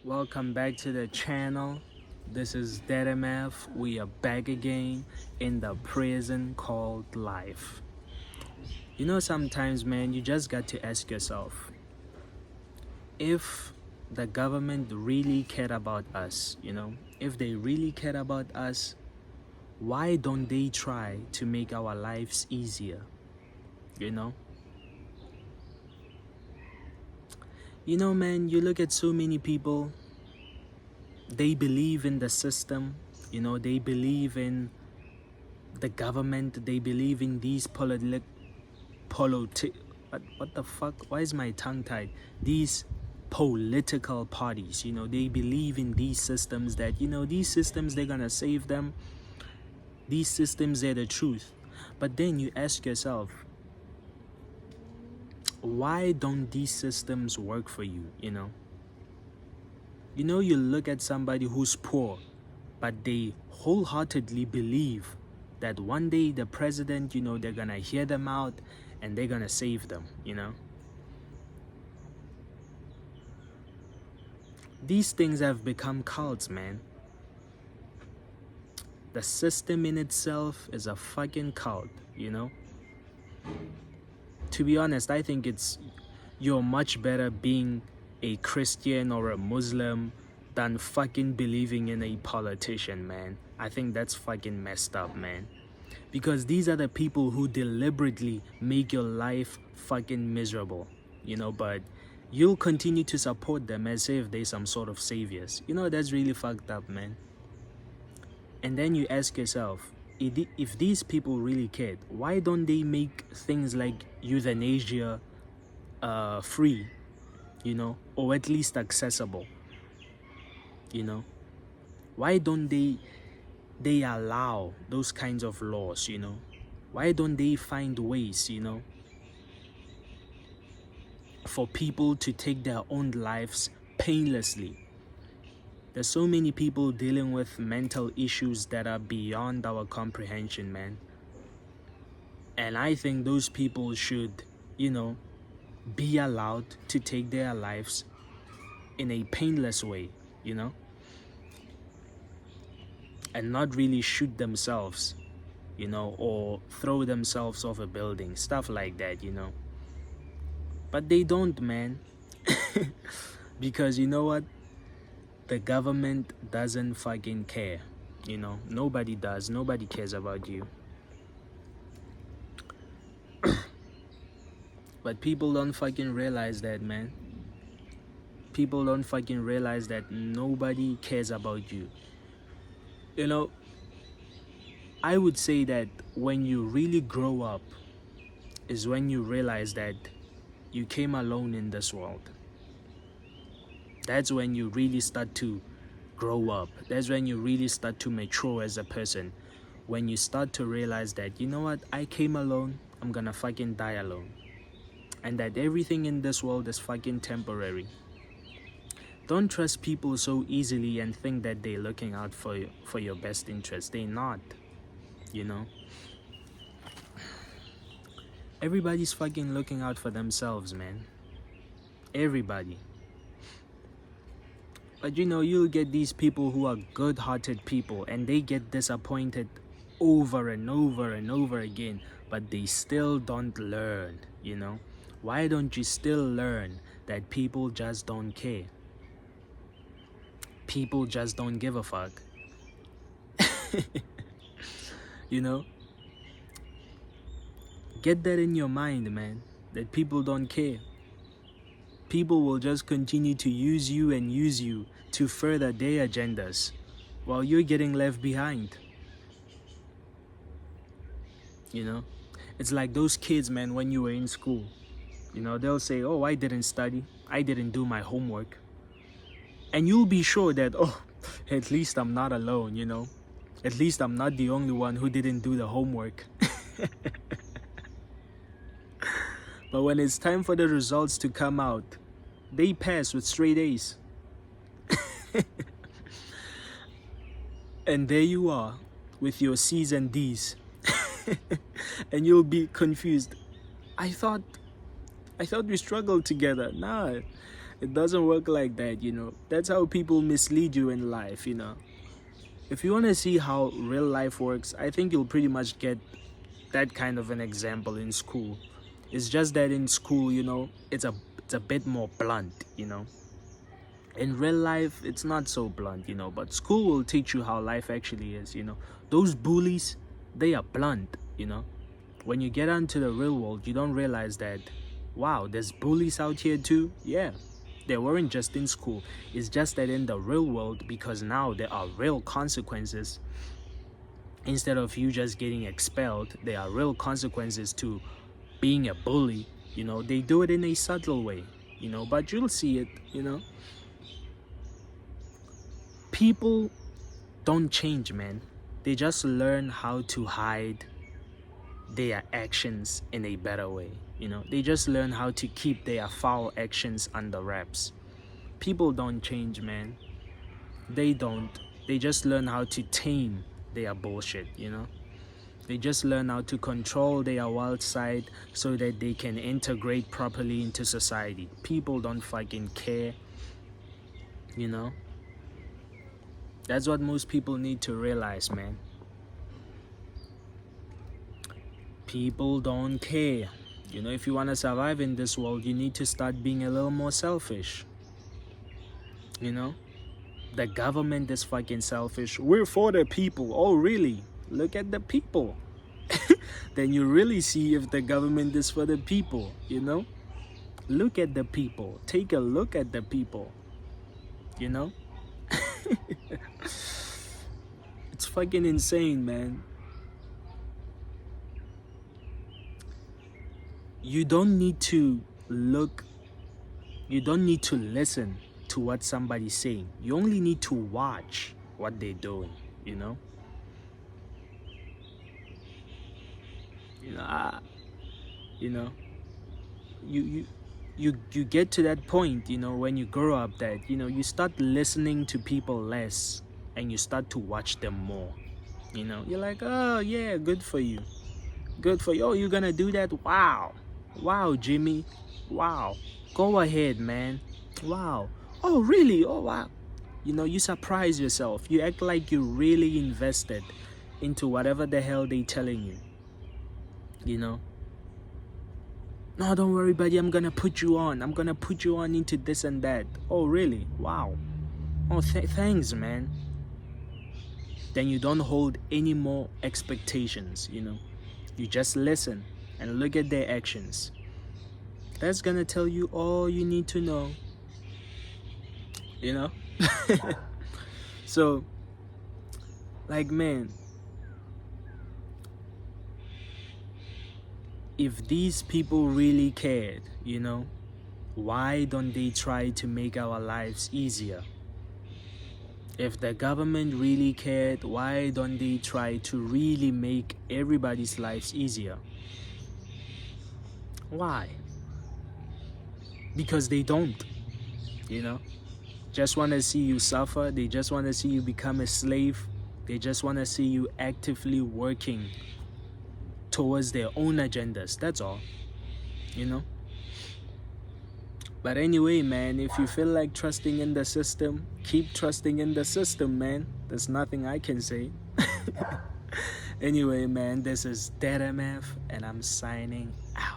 Welcome back to the channel. This is DeadMf. We are back again in the prison called life. You know, sometimes, man, you just got to ask yourself, if the government really cared about us, if they really cared about us, why don't they try to make our lives easier? Man, you look at so many people, they believe in the system, they believe in the government, they believe in these what the fuck? Why is my tongue tied? These political parties, they believe in these systems that, these systems, they're gonna save them. These systems, they're the truth. But then you ask yourself, why don't these systems work for you? You look at somebody who's poor, but they wholeheartedly believe that one day the president, they're gonna hear them out and they're gonna save them. These things have become cults, man. The system in itself is a fucking cult, To be honest, I think you're much better being a Christian or a Muslim than fucking believing in a politician, man. I think that's fucking messed up, man. Because these are the people who deliberately make your life fucking miserable, but you'll continue to support them as if they're some sort of saviors. That's really fucked up, man. And then you ask yourself, if these people really cared, why don't they make things like euthanasia free, or at least accessible? Why don't they allow those kinds of laws? Why don't they find ways, for people to take their own lives painlessly? There's so many people dealing with mental issues that are beyond our comprehension, man. And I think those people should, be allowed to take their lives in a painless way, and not really shoot themselves, or throw themselves off a building, stuff like that, But they don't, man. Because you know what? The government doesn't fucking care, Nobody does. Nobody cares about you. But people don't fucking realize that, man. People don't fucking realize that nobody cares about you. I would say that when you really grow up is when you realize that you came alone in this world. That's when you really start to grow up. That's when you really start to mature as a person. When you start to realize that, you know what, I came alone, I'm gonna fucking die alone. And that everything in this world is fucking temporary. Don't trust people so easily and think that they're looking out for your best interest. They're not, Everybody's fucking looking out for themselves, man. Everybody. But you'll get these people who are good-hearted people and they get disappointed over and over and over again, but they still don't learn, Why don't you still learn that people just don't care? People just don't give a fuck. Get that in your mind, man, that people don't care. People will just continue to use you and use you to further their agendas while you're getting left behind. It's like those kids, man, when you were in school. They'll say, oh, I didn't study. I didn't do my homework. And you'll be sure that, oh, at least I'm not alone, At least I'm not the only one who didn't do the homework. But when it's time for the results to come out, they pass with straight A's. And there you are with your C's and D's. And you'll be confused. I thought we struggled together. Nah, It doesn't work like that, That's how people mislead you in life, If you want to see how real life works, I think you'll pretty much get that kind of an example in school. It's just that in school, it's a bit more blunt, In real life, it's not so blunt, but school will teach you how life actually is, Those bullies, they are blunt, When you get onto the real world, you don't realize that, wow, there's bullies out here too. Yeah, they weren't just in school. It's just that in the real world, because now there are real consequences. Instead of you just getting expelled, there are real consequences to being a bully. They do it in a subtle way, but you'll see it, People don't change, man. They just learn how to hide their actions in a better way. They just learn how to keep their foul actions under wraps. People don't change, man. They don't. They just learn how to tame their bullshit, They just learn how to control their wild side so that they can integrate properly into society. People don't fucking care, That's what most people need to realize, man. People don't care. If you want to survive in this world, you need to start being a little more selfish. The government is fucking selfish. We're for the people. Oh, really? Look at the people. Then you really see if the government is for the people, Look at the people. Take a look at the people, It's fucking insane, man. You don't need to listen to what somebody's saying. You only need to watch what they're doing, you get to that point, when you grow up, that you start listening to people less and you start to watch them more. You're like, oh yeah, good for you. Oh, you're gonna do that? Wow, Jimmy. Wow. Go ahead, man. Wow. Oh, really? Oh, wow. You surprise yourself. You act like you really invested into whatever the hell they telling you. No, don't worry, buddy. I'm gonna put you on. I'm gonna put you on into this and that. Oh, really? Wow. Oh, thanks, man. Then you don't hold any more expectations, You just listen and look at their actions. That's gonna tell you all you need to know. So, like, man, if these people really cared, why don't they try to make our lives easier? If the government really cared, why don't they try to really make everybody's lives easier? Why? Because they don't, Just want to see you suffer. They just want to see you become a slave. They just want to see you actively working towards their own agendas. That's all, But anyway, man, if you feel like trusting in the system, keep trusting in the system, man. There's nothing I can say. Anyway, man, this is DeadMf and I'm signing out.